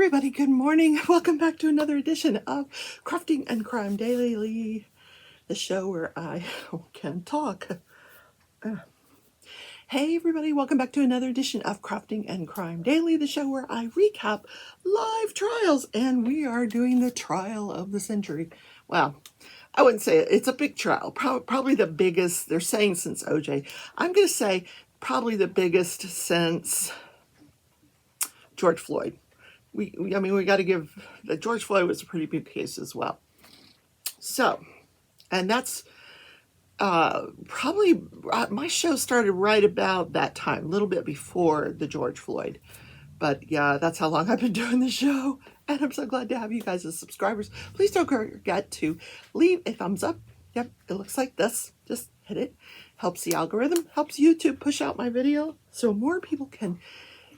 everybody, good morning. Welcome back to another edition of Crafting and Crime Daily, the show where I can talk. Hey everybody, welcome back to another edition of Crafting and Crime Daily, the show where I recap live trials, and we are doing the trial of the century. Well, I wouldn't say it. It's a big trial, probably the biggest, they're saying since OJ. I'm going to say probably the biggest since George Floyd. We got to give that George Floyd was a pretty big case as well. So, and that's probably my show started right about that time, a little bit before the George Floyd. But yeah, that's how long I've been doing the show, and I'm so glad to have you guys as subscribers. Please don't forget to leave a thumbs up. Yep, it looks like this. Just hit it. Helps the algorithm, helps YouTube push out my video so more people can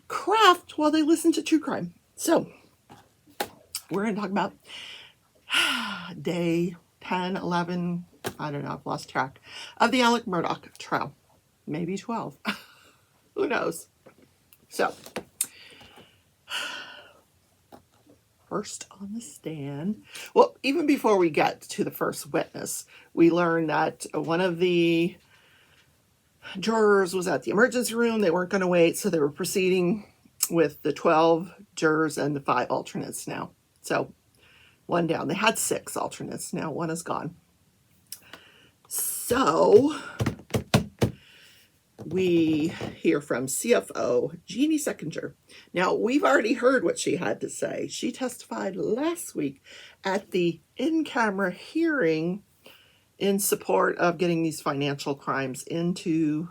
craft while they listen to true crime. So, we're going to talk about day 10, 11, I don't know, I've lost track, of the Alex Murdaugh trial. Maybe 12. Who knows? So, first on the stand. Well, even before we get to the first witness, we learn that one of the jurors was at the emergency room. They weren't going to wait, so they were proceeding with the 12 jurors and the 5 alternates now. So, one down. They had 6 alternates. Now one is gone. So, we hear from CFO Jeannie Seckinger. Now, we've already heard what she had to say. She testified last week at the in-camera hearing in support of getting these financial crimes into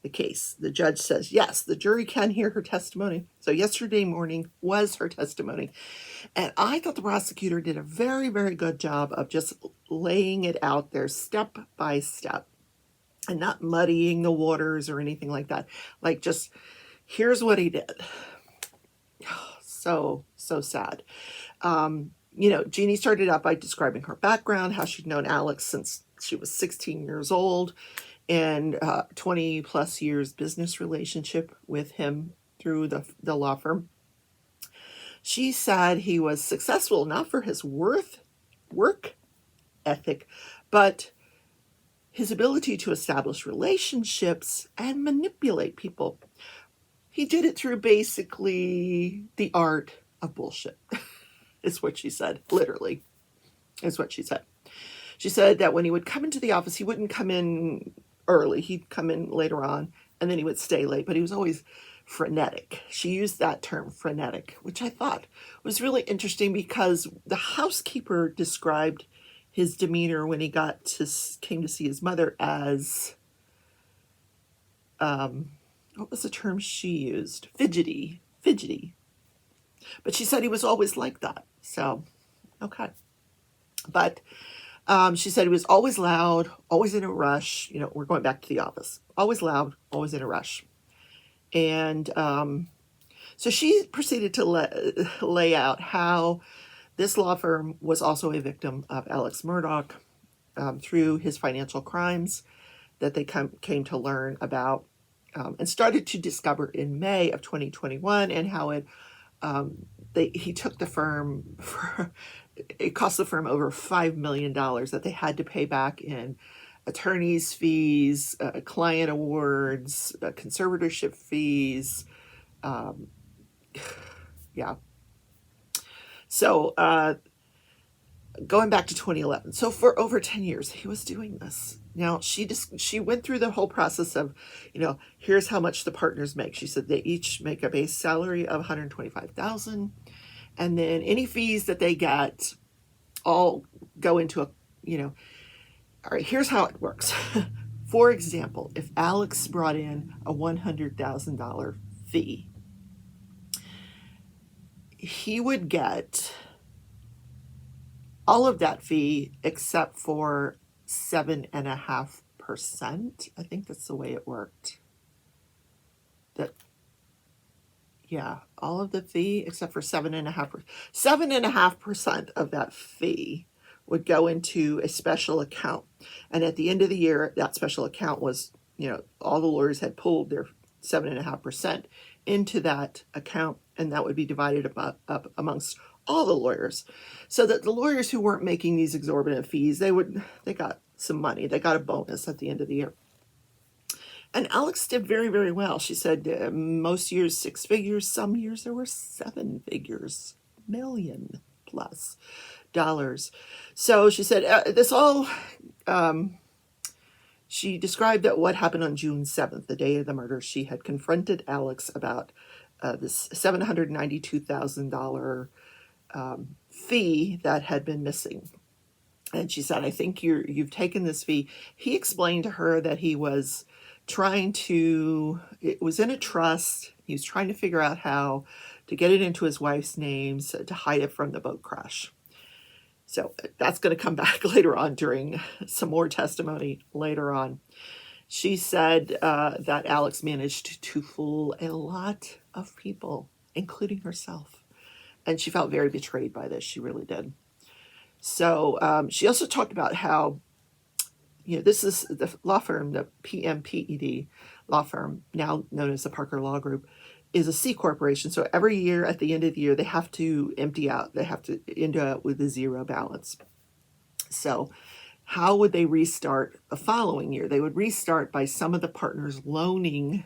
the case. The judge says, yes, the jury can hear her testimony. So yesterday morning was her testimony. And I thought the prosecutor did a very, very good job of just laying it out there step by step and not muddying the waters or anything like that. Like, just, here's what he did. So sad. Jeannie started out by describing her background, how she'd known Alex since she was 16 years old, and 20 plus years business relationship with him through the law firm. She said he was successful not for his work ethic, but his ability to establish relationships and manipulate people. He did it through basically the art of bullshit, is what she said, literally, is what she said. She said that when he would come into the office, he wouldn't come in early. He'd come in later on, and then he would stay late, but he was always frenetic. She used that term, frenetic, which I thought was really interesting because the housekeeper described his demeanor when he came to see his mother as, what was the term she used? Fidgety. But she said he was always like that. So, okay. But she said he was always loud, always in a rush. We're going back to the office. Always loud, always in a rush. And so she proceeded to lay out how this law firm was also a victim of Alex Murdaugh through his financial crimes that they came to learn about and started to discover in May of 2021, and how he took the firm it cost the firm over $5 million that they had to pay back in attorney's fees, client awards, conservatorship fees. Yeah. So going back to 2011. So for over 10 years, he was doing this. Now, she went through the whole process of, here's how much the partners make. She said they each make a base salary of $125,000. And then any fees that they get all go into all right, here's how it works. For example, if Alex brought in a $100,000 fee, he would get all of that fee except for 7.5%. I think that's the way it worked. All of the fee except for 7.5%. 7.5% of that fee would go into a special account. And at the end of the year, that special account was, all the lawyers had pulled their 7.5% into that account, and that would be divided up amongst all the lawyers, so that the lawyers who weren't making these exorbitant fees, they got some money. They got a bonus at the end of the year. And Alex did very, very well. She said most years 6 figures, some years there were 7 figures, million plus dollars. So she said this all. She described that what happened on June 7th, the day of the murder. She had confronted Alex about this $792,000 fee that had been missing. And she said, I think you've taken this fee. He explained to her that he was it was in a trust. He was trying to figure out how to get it into his wife's name to hide it from the boat crash. So that's going to come back later on during some more testimony later on. She said that Alex managed to fool a lot of people, including herself. And she felt very betrayed by this. She really did. So she also talked about how, this is the law firm, the PMPED law firm, now known as the Parker Law Group, is a C corporation. So every year at the end of the year, they have to empty out. They have to end up with a zero balance. So how would they restart the following year? They would restart by some of the partners loaning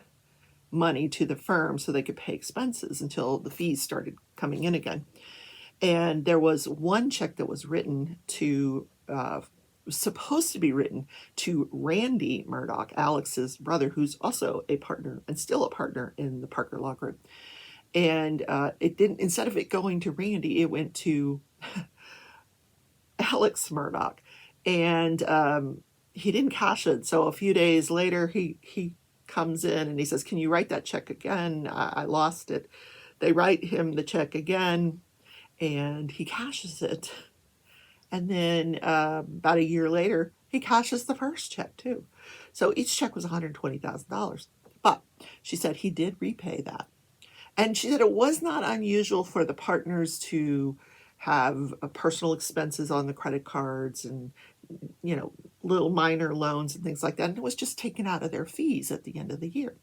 money to the firm so they could pay expenses until the fees started coming in again. And there was one check that was written to, supposed to be written to Randy Murdoch, Alex's brother, who's also a partner and still a partner in the Parker Law Group. And it didn't, instead of it going to Randy, it went to Alex Murdoch. And he didn't cash it. So a few days later, he comes in and he says, can you write that check again? I lost it. They write him the check again, and he cashes it. And then about a year later, he cashes the first check too. So each check was $120,000. But she said he did repay that. And she said it was not unusual for the partners to have personal expenses on the credit cards and, little minor loans and things like that. And it was just taken out of their fees at the end of the year,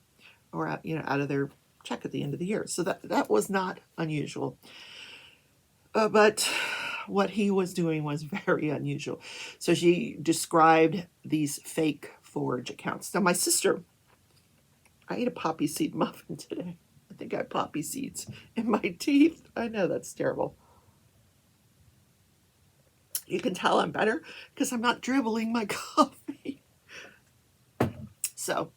or out of their check at the end of the year. So that was not unusual. But what he was doing was very unusual. So she described these fake forge accounts. Now, my sister, I ate a poppy seed muffin today. I think I have poppy seeds in my teeth. I know that's terrible. You can tell I'm better because I'm not dribbling my coffee. So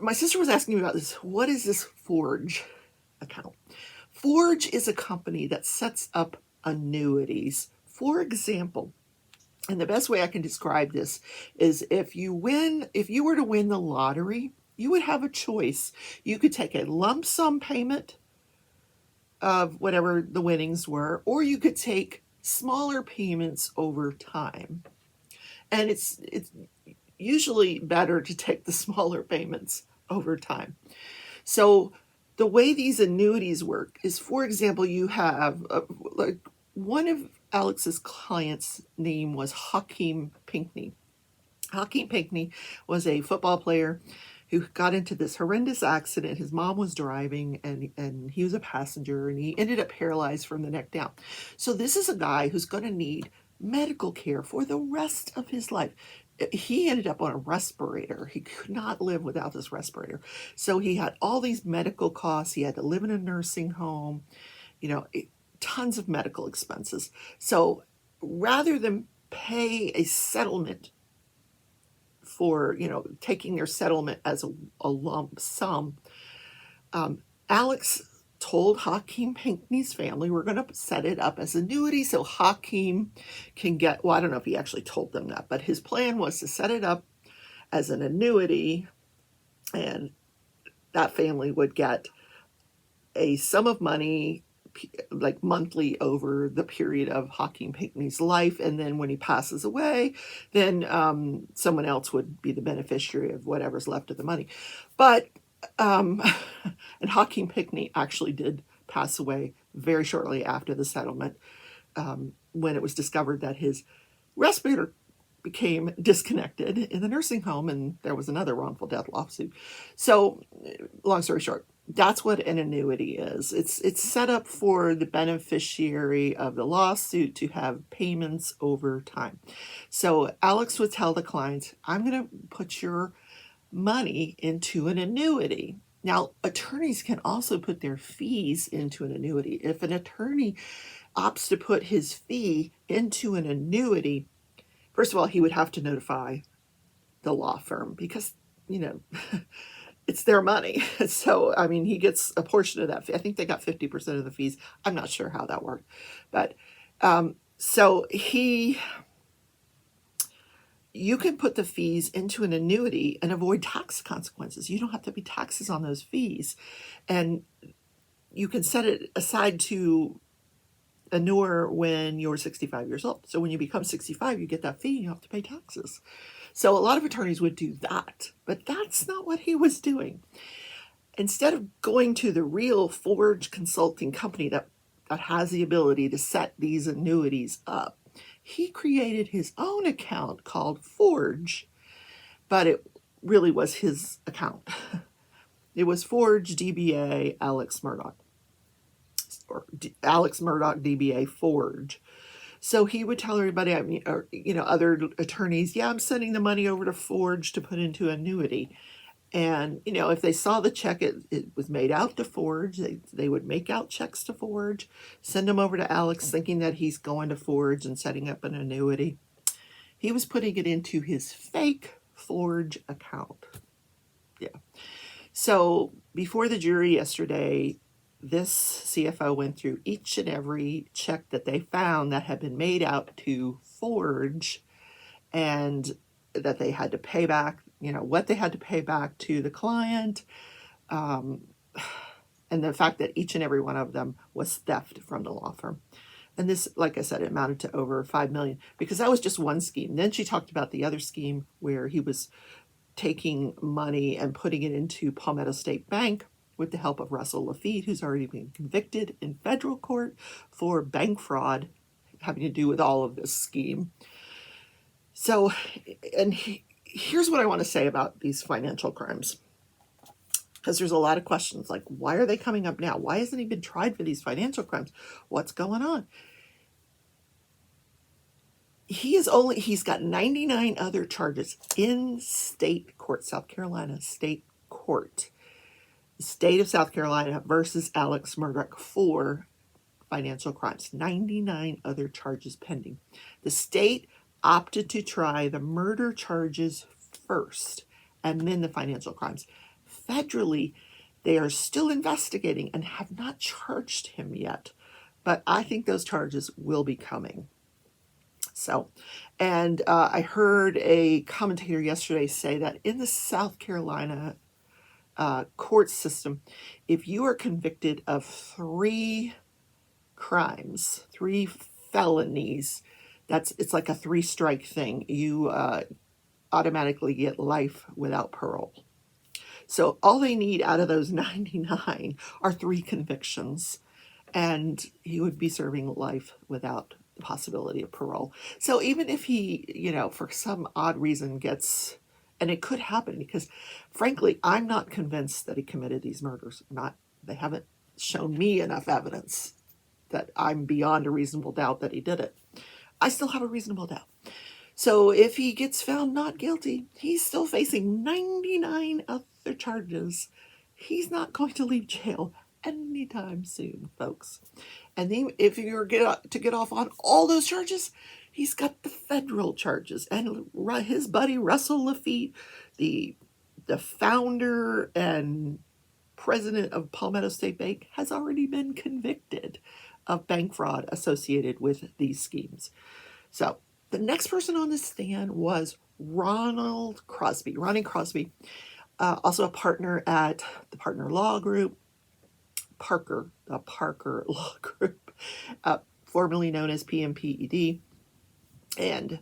my sister was asking me about this. What is this forge account? Forge is a company that sets up annuities. For example, and the best way I can describe this is if you were to win the lottery, you would have a choice. You could take a lump sum payment of whatever the winnings were, or you could take smaller payments over time. And it's usually better to take the smaller payments over time. So the way these annuities work is, for example, you have one of Alex's clients' name was Hakeem Pinkney. Hakeem Pinkney was a football player who got into this horrendous accident. His mom was driving and he was a passenger, and he ended up paralyzed from the neck down. So this is a guy who's going to need medical care for the rest of his life. He ended up on a respirator. He could not live without this respirator. So he had all these medical costs. He had to live in a nursing home, tons of medical expenses. So rather than pay a settlement for, taking their settlement as a lump sum, Alex told Hakeem Pinkney's family, we're going to set it up as annuity so Hakeem can get, well, I don't know if he actually told them that, but his plan was to set it up as an annuity, and that family would get a sum of money like monthly over the period of Hakeem Pinkney's life. And then when he passes away, then someone else would be the beneficiary of whatever's left of the money. But and Hakeem Pinkney actually did pass away very shortly after the settlement, when it was discovered that his respirator became disconnected in the nursing home, and there was another wrongful death lawsuit. So long story short, That's what an annuity is. It's set up for the beneficiary of the lawsuit to have payments over time. So Alex would tell the client, I'm going to put your money into an annuity. Now, attorneys can also put their fees into an annuity. If an attorney opts to put his fee into an annuity, first of all, he would have to notify the law firm because, you know, it's their money. So, I mean, he gets a portion of that fee. I think they got 50% of the fees. I'm not sure how that worked. But so you can put the fees into an annuity and avoid tax consequences. You don't have to pay taxes on those fees. And you can set it aside to inure when you're 65 years old. So when you become 65, you get that fee and you have to pay taxes. So a lot of attorneys would do that, but that's not what he was doing. Instead of going to the real Forge consulting company that has the ability to set these annuities up, he created his own account called Forge, but it really was his account. It was Forge DBA Alex Murdaugh, or Alex Murdaugh DBA Forge. So he would tell everybody, I mean, or, you know, other attorneys, yeah, I'm sending the money over to Forge to put into annuity. And, you know, if they saw the check, it was made out to Forge. They would make out checks to Forge, send them over to Alex thinking that he's going to Forge and setting up an annuity. He was putting it into his fake Forge account. Yeah. So before the jury yesterday, this CFO went through each and every check that they found that had been made out to Forge and that they had to pay back, you know, what they had to pay back to the client, and the fact that each and every one of them was theft from the law firm. And this, like I said, it amounted to over $5 million, because that was just one scheme. Then she talked about the other scheme where he was taking money and putting it into Palmetto State Bank with the help of Russell Laffitte, who's already been convicted in federal court for bank fraud having to do with all of this scheme. So, and here's what I want to say about these financial crimes, because there's a lot of questions like, why are they coming up now? Why hasn't he been tried for these financial crimes? What's going on? He's got 99 other charges in state court, South Carolina state court, the state of South Carolina versus Alex Murdaugh for financial crimes. 99 other charges pending. The state opted to try the murder charges first and then the financial crimes. Federally, they are still investigating and have not charged him yet, but I think those charges will be coming. So, and I heard a commentator yesterday say that in the South Carolina court system, if you are convicted of 3 crimes, 3 felonies, it's like a 3-strike thing. You automatically get life without parole. So all they need out of those 99 are 3 convictions, and he would be serving life without the possibility of parole. So even if he, you know, for some odd reason gets, and it could happen because, frankly, I'm not convinced that he committed these murders. They haven't shown me enough evidence that I'm beyond a reasonable doubt that he did it. I still have a reasonable doubt. So if he gets found not guilty, he's still facing 99 other charges. He's not going to leave jail anytime soon, folks. And then if you're to get off on all those charges, he's got the federal charges. And his buddy Russell Laffitte, the founder and president of Palmetto State Bank, has already been convicted of bank fraud associated with these schemes. So the next person on the stand was Ronnie Crosby, also a partner at the Partner Law Group, the Parker Law Group, formerly known as PMPED. And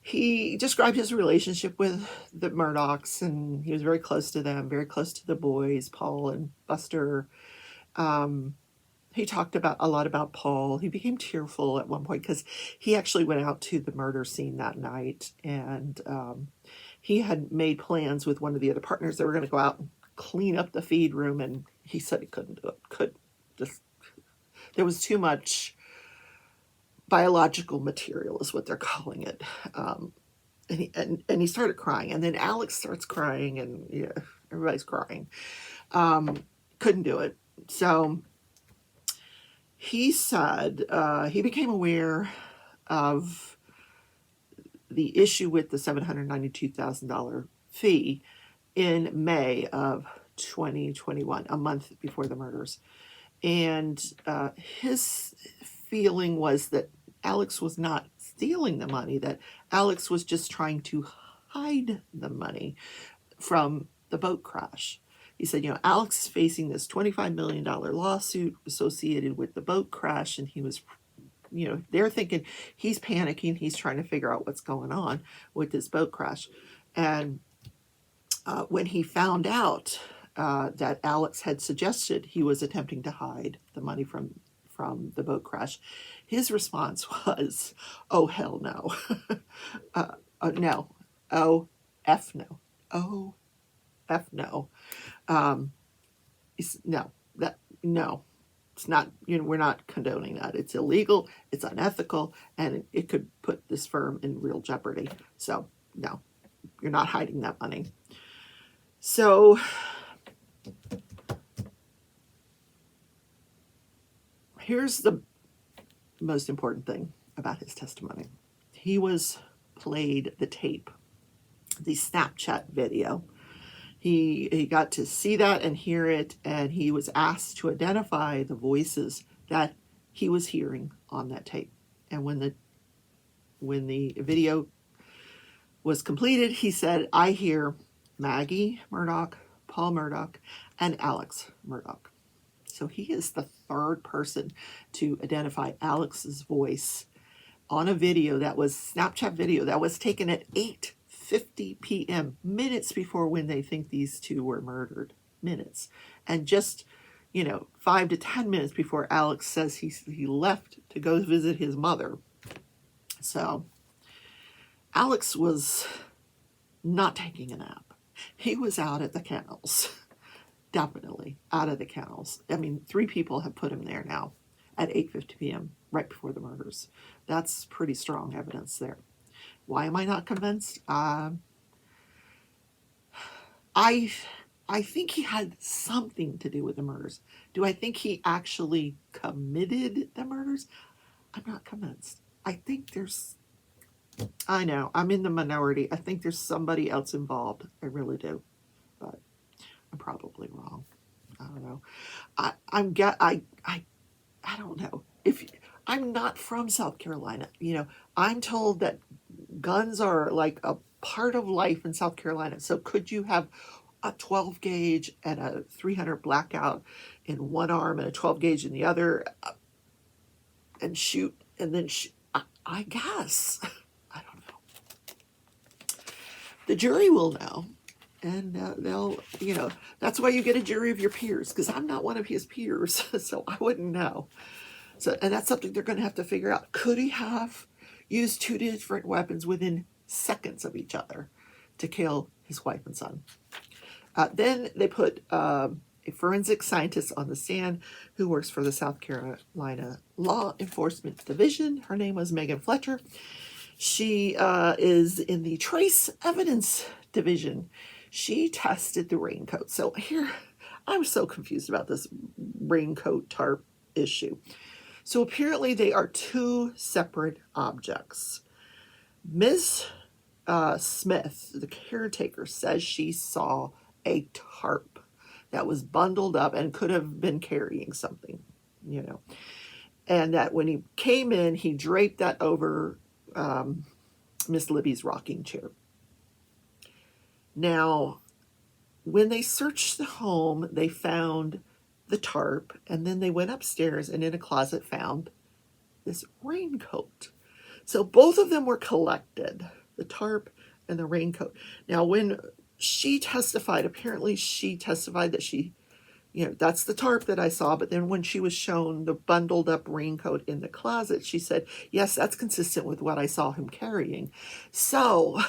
he described his relationship with the Murdaughs, and he was very close to them, very close to the boys, Paul and Buster. He talked a lot about Paul. He became tearful at one point because he actually went out to the murder scene that night, and he had made plans with one of the other partners. They were going to go out and clean up the feed room, and he said he couldn't do it. There was too much biological material, is what they're calling it. And he started crying, and then Alex starts crying, and yeah, everybody's crying. Couldn't do it. So he said he became aware of the issue with the $792,000 fee in May of 2021, a month before the murders. And his feeling was that Alex was not stealing the money, that Alex was just trying to hide the money from the boat crash. He said, Alex is facing this $25 million lawsuit associated with the boat crash, and he was, they're thinking he's panicking, he's trying to figure out what's going on with this boat crash. And when he found out that Alex had suggested he was attempting to hide the money from the boat crash, his response was, "Oh, hell no." No. Oh, F no. Oh, F no. No, it's not, we're not condoning that. It's illegal, it's unethical, and it could put this firm in real jeopardy. So, no, you're not hiding that money. So, here's the most important thing about his testimony. He was played the tape, the Snapchat video. He got to see that and hear it, and he was asked to identify the voices that he was hearing on that tape. And when the video was completed, he said, "I hear Maggie Murdaugh, Paul Murdaugh, and Alex Murdaugh." So he is the third person to identify Alex's voice on a video that was Snapchat video that was taken at 8:50 p.m., minutes before when they think these two were murdered. Minutes. And just, 5 to 10 minutes before Alex says he left to go visit his mother. So Alex was not taking a nap. He was out at the kennels. Definitely out of the kennels. I mean, 3 people have put him there now at 8:50 p.m., right before the murders. That's pretty strong evidence there. Why am I not convinced? I think he had something to do with the murders. Do I think he actually committed the murders? I'm not convinced. I know, I'm in the minority. I think there's somebody else involved. I really do. But I'm probably wrong. I don't know. I don't know. I'm not from South Carolina, I'm told that guns are like a part of life in South Carolina. So could you have a 12 gauge and a 300 blackout in one arm and a 12 gauge in the other, and shoot and then I guess. I don't know. The jury will know. And they'll, that's why you get a jury of your peers, because I'm not one of his peers, so I wouldn't know. So, and that's something they're going to have to figure out. Could he have used 2 different weapons within seconds of each other to kill his wife and son? Then they put a forensic scientist on the stand who works for the South Carolina Law Enforcement Division. Her name was Megan Fletcher. She is in the Trace Evidence Division. She tested the raincoat. So here, I'm so confused about this raincoat tarp issue. So apparently they are 2 separate objects. Ms. Smith, the caretaker, says she saw a tarp that was bundled up and could have been carrying something, and that when he came in, he draped that over Miss Libby's rocking chair. Now, when they searched the home, they found the tarp, and then they went upstairs and in a closet found this raincoat. So both of them were collected, the tarp and the raincoat. Now, when she testified, apparently she testified that she, that's the tarp that I saw. But then when she was shown the bundled up raincoat in the closet, she said, yes, that's consistent with what I saw him carrying. So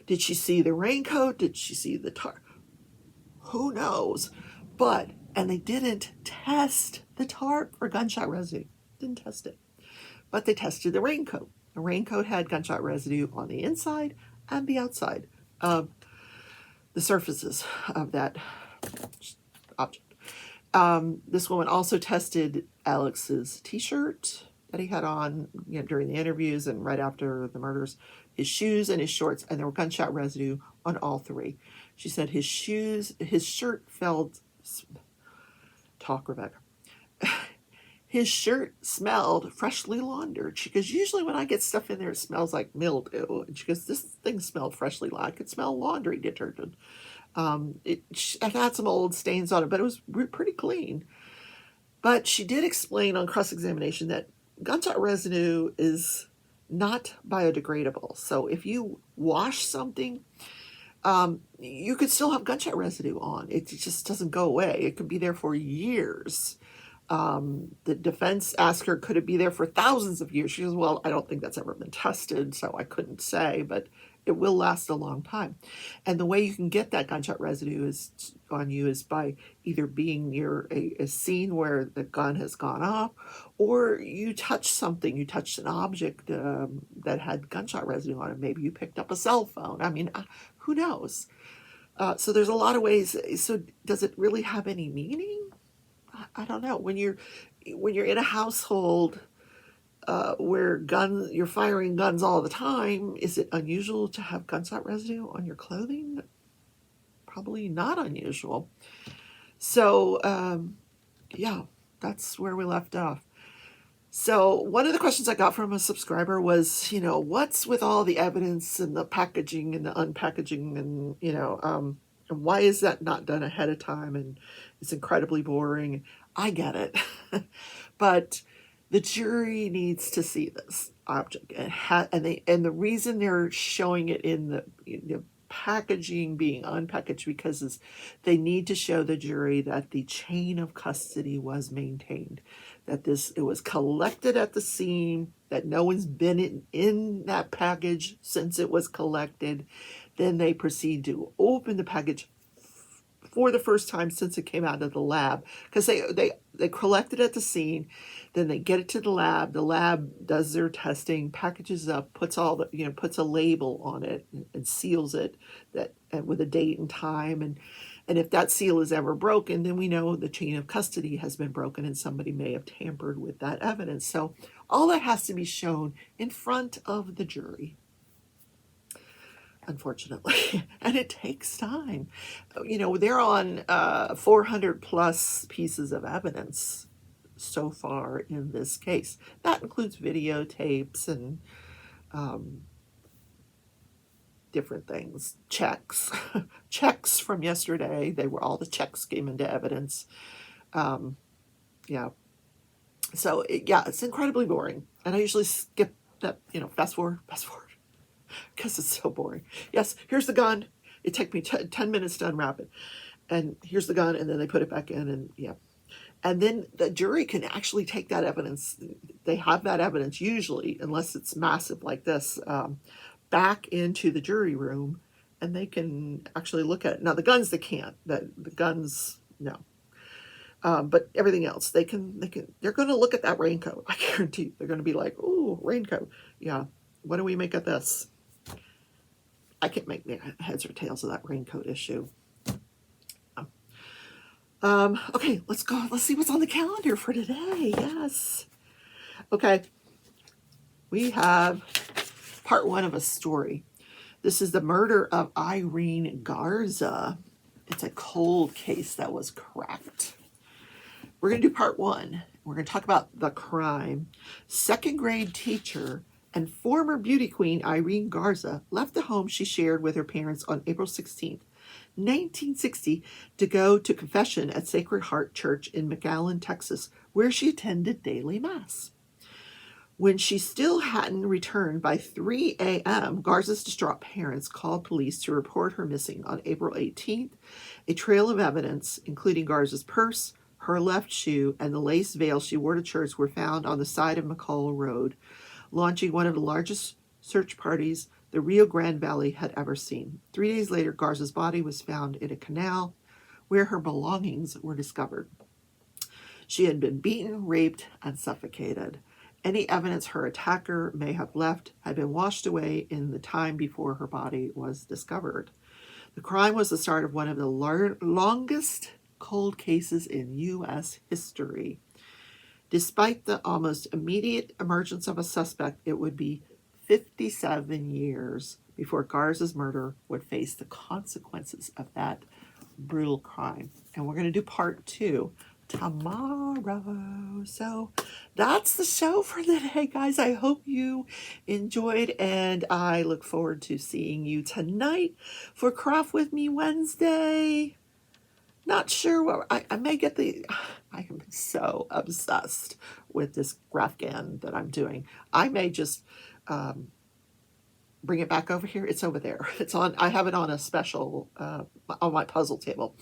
did she see the raincoat? Did she see the tarp? Who knows? But, and they didn't test the tarp for gunshot residue. Didn't test it. But they tested the raincoat. The raincoat had gunshot residue on the inside and the outside of the surfaces of that object. This woman also tested Alex's t-shirt that he had on, during the interviews and right after the murders, his shoes and his shorts, and there were gunshot residue on all three. She said his shirt felt, talk, Rebecca. His shirt smelled freshly laundered. She goes, usually when I get stuff in there, it smells like mildew. And she goes, this thing smelled freshly laundered. I could smell laundry detergent. It had some old stains on it, but it was pretty clean. But she did explain on cross-examination that gunshot residue is not biodegradable. So if you wash something, you could still have gunshot residue on. It just doesn't go away. It could be there for years. The defense asked her, could it be there for thousands of years? She goes, well, I don't think that's ever been tested, so I couldn't say, but it will last a long time. And the way you can get that gunshot residue on you is by either being near a scene where the gun has gone off, or you touch something, you touched an object that had gunshot residue on it. Maybe you picked up a cell phone. I mean, who knows? So there's a lot of ways. So does it really have any meaning? I don't know. When you're in a household where you're firing guns all the time, is it unusual to have gunshot residue on your clothing? Probably not unusual. So yeah, that's where we left off. So one of the questions I got from a subscriber was, what's with all the evidence and the packaging and the unpackaging and, and why is that not done ahead of time? And it's incredibly boring. I get it. But the jury needs to see this object. And the reason they're showing it in the packaging being unpackaged because they need to show the jury that the chain of custody was maintained, that it was collected at the scene, that no one's been in that package since it was collected. Then they proceed to open the package for the first time since it came out of the lab, because they collect it at the scene, then they get it to the lab does their testing, packages up, puts a label on it and seals it with a date and time, and if that seal is ever broken, then we know the chain of custody has been broken and somebody may have tampered with that evidence. So all that has to be shown in front of the jury, unfortunately, and it takes time. They're on 400 plus pieces of evidence so far in this case. That includes videotapes and different things, checks from yesterday. All the checks came into evidence. Yeah. So it's incredibly boring, and I usually skip that. Fast forward. Because it's so boring. Yes, here's the gun. It took me 10 minutes to unwrap it. And here's the gun, and then they put it back in, and yeah. And then the jury can actually take that evidence. They have that evidence usually, unless it's massive like this, back into the jury room, and they can actually look at it. Now, the guns, they can't. The guns, no. But everything else, they're going to look at that raincoat. I guarantee you. They're going to be like, ooh, raincoat. Yeah. What do we make of this? I can't make heads or tails of that raincoat issue. Okay, let's go. Let's see what's on the calendar for today. Yes. Okay. We have part 1 of a story. This is the murder of Irene Garza. It's a cold case that was cracked. We're going to do part 1. We're going to talk about the crime. 2nd grade teacher and former beauty queen Irene Garza left the home she shared with her parents on April 16th, 1960, to go to confession at Sacred Heart Church in McAllen, Texas, where she attended daily mass. When she still hadn't returned by 3 a.m., Garza's distraught parents called police to report her missing on April 18th. A trail of evidence, including Garza's purse, her left shoe, and the lace veil she wore to church, were found on the side of McCall Road, launching one of the largest search parties the Rio Grande Valley had ever seen. 3 days later, Garza's body was found in a canal where her belongings were discovered. She had been beaten, raped, and suffocated. Any evidence her attacker may have left had been washed away in the time before her body was discovered. The crime was the start of one of the longest cold cases in U.S. history. Despite the almost immediate emergence of a suspect, it would be 57 years before Garza's murder would face the consequences of that brutal crime. And we're going to do part 2 tomorrow. So that's the show for the day, guys. I hope you enjoyed, and I look forward to seeing you tonight for Craft With Me Wednesday. Not sure what I may get the. I am so obsessed with this Grafgan that I'm doing. I may just bring it back over here. It's over there. It's on. I have it on a special on my puzzle table.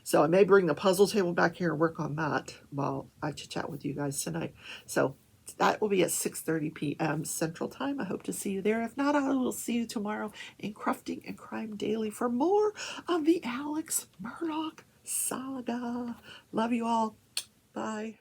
So I may bring the puzzle table back here and work on that while I chit chat with you guys tonight. So that will be at 6:30 p.m. Central Time. I hope to see you there. If not, I will see you tomorrow in Crafting and Crime Daily for more of the Alex Murdaugh saga. Love you all. Bye.